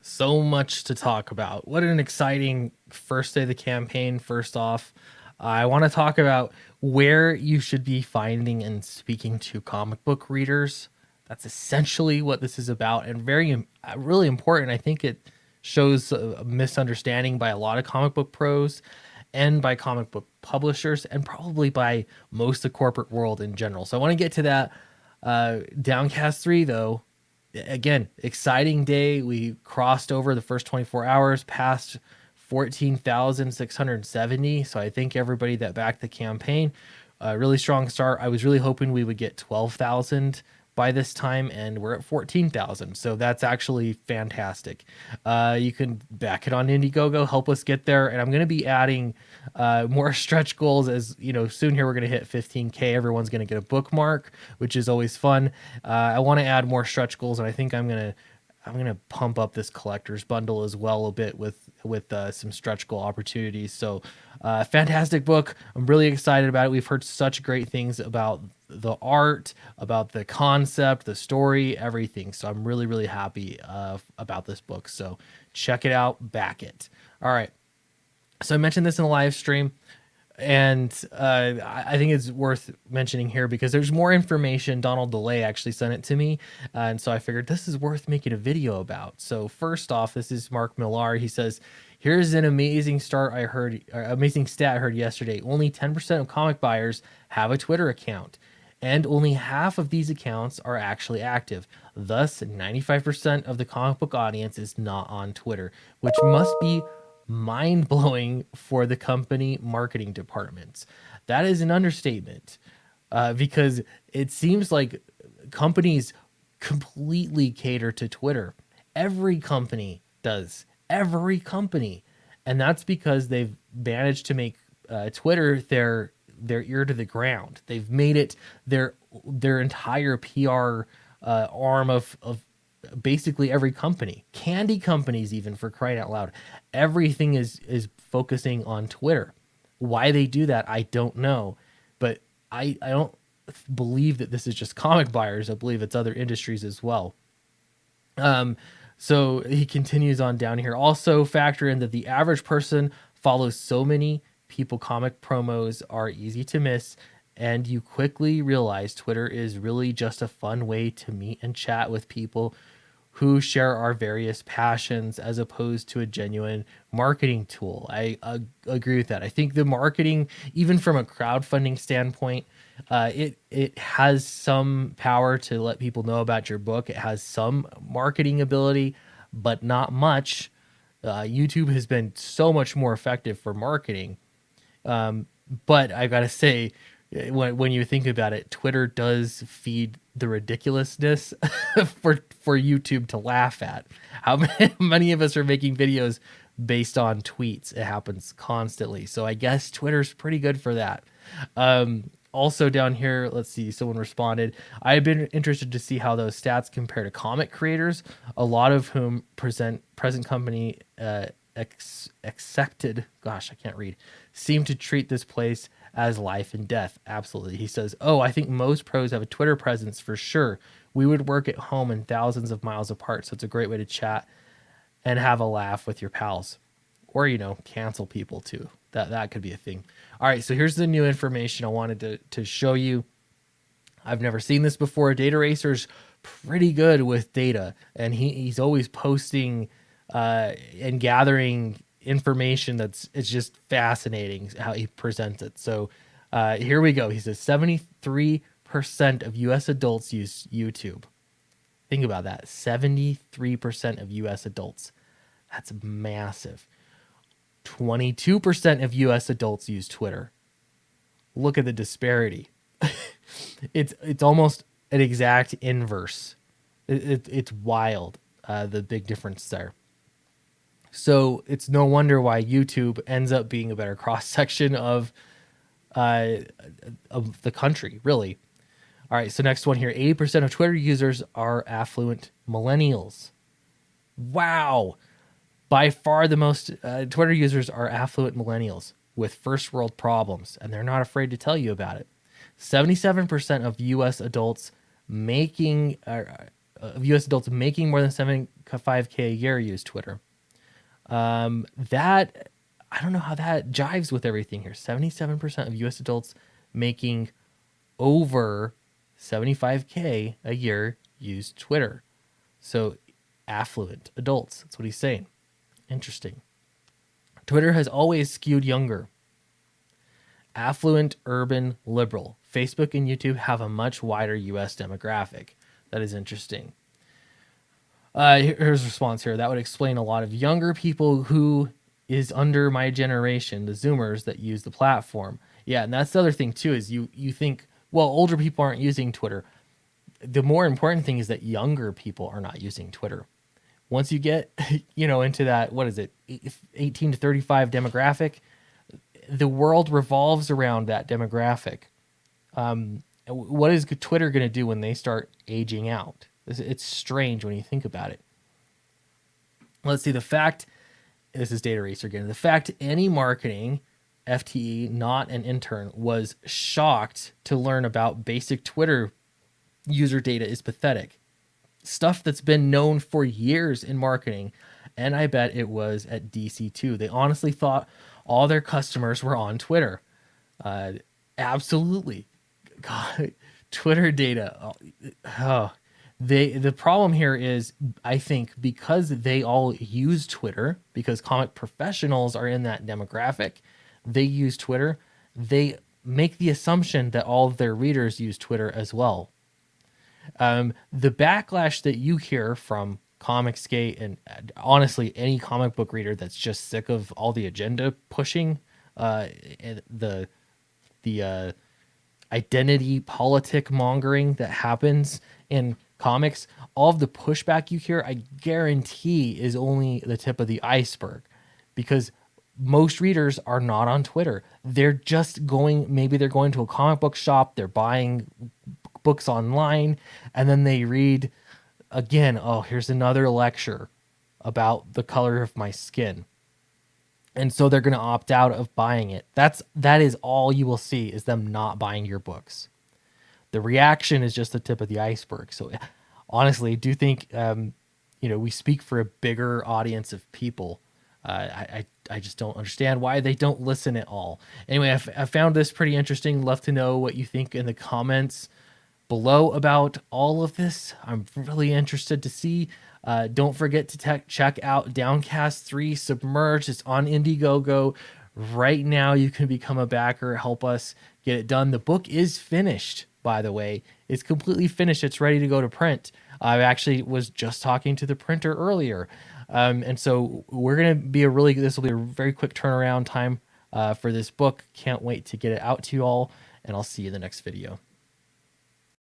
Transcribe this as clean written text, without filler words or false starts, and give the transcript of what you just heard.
So much to talk about. What an exciting first day of the campaign. First off, I want to talk about where you should be finding and speaking to comic book readers. That's essentially what this is about, and really important. I think it shows a misunderstanding by a lot of comic book pros and by comic book publishers and probably by most of the corporate world in general. So I want to get to that. Downcast 3, though, again, exciting day. We crossed over the first 24 hours past 14,670. So I thank everybody that backed the campaign. Really strong start. I was really hoping we would get 12,000 by this time, and we're at 14,000. So that's actually fantastic. You can back it on Indiegogo, help us get there. And I'm going to be adding more stretch goals. As you know, soon here we're going to hit 15K. Everyone's going to get a bookmark, which is always fun. I want to add more stretch goals, and I think I'm gonna pump up this collector's bundle as well a bit with some stretch goal opportunities. So fantastic book. I'm really excited about it. We've heard such great things about the art, about the concept, the story, everything. So I'm really, really happy about this book. So check it out, back it. All right. So I mentioned this in the live stream, and I think it's worth mentioning here because there's more information. Donald DeLay actually sent it to me, and so I figured this is worth making a video about. So first off, this is Mark Millar. He says, "Here's an amazing stat I heard yesterday. Only 10% of comic buyers have a Twitter account, and only half of these accounts are actually active. Thus, 95% of the comic book audience is not on Twitter, which must be mind-blowing for the company marketing departments." That is an understatement, because it seems like companies completely cater to Twitter. Every company does. Every company. And that's because they've managed to make Twitter their ear to the ground. They've made it their entire PR arm of basically every company. Candy companies, even, for crying out loud. Everything is focusing on Twitter. Why they do that, I don't know. But I don't believe that this is just comic buyers. I believe it's other industries as well. So he continues on down here. Also factor in that the average person follows so many people. Comic promos are easy to miss, and you quickly realize Twitter is really just a fun way to meet and chat with people who share our various passions, as opposed to a genuine marketing tool. I agree with that. I think the marketing, even from a crowdfunding standpoint, it has some power to let people know about your book. It has some marketing ability, but not much. YouTube has been so much more effective for marketing. But I gotta say, when you think about it, Twitter does feed the ridiculousness for YouTube to laugh at. How many of us are making videos based on tweets? It happens constantly. So I guess Twitter's pretty good for that. Also down here, let's see, someone responded, "I've been interested to see how those stats compare to comic creators, a lot of whom present present company accepted, gosh, I can't read, seem to treat this place as life and death." Absolutely. He says, "Oh, I think most pros have a Twitter presence for sure. We would work at home and thousands of miles apart, so it's a great way to chat and have a laugh with your pals." Or, cancel people too. That could be a thing. All right, so here's the new information I wanted to show you. I've never seen this before. Data Racer's pretty good with data, and he's always posting and gathering information it's just fascinating how he presents it. So here we go. He says 73% of US adults use YouTube. Think about that. 73% of US adults. That's massive. 22% of US adults use Twitter. Look at the disparity. It's almost an exact inverse. It's wild, the big difference there. So it's no wonder why YouTube ends up being a better cross section of the country, really. All right, so next one here. 80% of Twitter users are affluent millennials. Wow. By far the most Twitter users are affluent millennials with first world problems, and they're not afraid to tell you about it. 77% of U.S. adults making more than 5K a year use Twitter. That, I don't know how that jives with everything here. 77% of US adults making over 75K a year use Twitter. So affluent adults, that's what he's saying. Interesting. Twitter has always skewed younger. Affluent, urban, liberal. Facebook and YouTube have a much wider US demographic. That is interesting. Here's a response here. That would explain a lot of younger people who is under my generation, the Zoomers that use the platform. Yeah, and that's the other thing too, is you think, well, older people aren't using Twitter. The more important thing is that younger people are not using Twitter. Once you get, into that, what is it, 18 to 35 demographic, the world revolves around that demographic. What is Twitter going to do when they start aging out? It's strange when you think about it. Let's see. This is Data Racer again. The fact any marketing FTE, not an intern, was shocked to learn about basic Twitter user data is pathetic. Stuff that's been known for years in marketing, and I bet it was at DC too. They honestly thought all their customers were on Twitter. Absolutely. God, Twitter data. The problem here is, I think, because they all use Twitter, because comic professionals are in that demographic, they use Twitter, they make the assumption that all of their readers use Twitter as well. The backlash that you hear from Comicsgate and honestly any comic book reader that's just sick of all the agenda pushing, and the identity politic mongering that happens in comics, all of the pushback you hear, I guarantee is only the tip of the iceberg, because most readers are not on Twitter. They're just maybe they're going to a comic book shop, they're buying books online, and then they read again, oh, here's another lecture about the color of my skin. And so they're going to opt out of buying it. That is all you will see, is them not buying your books. The reaction is just the tip of the iceberg. So honestly, I do think, we speak for a bigger audience of people. I just don't understand why they don't listen at all. Anyway, I found this pretty interesting. Love to know what you think in the comments below about all of this. I'm really interested to see. Don't forget to check out Downcast 3 Submerged. It's on Indiegogo. Right now, you can become a backer, help us get it done. The book is finished, by the way. It's completely finished. It's ready to go to print. I actually was just talking to the printer earlier. And so this will be a very quick turnaround time for this book. Can't wait to get it out to you all, and I'll see you in the next video.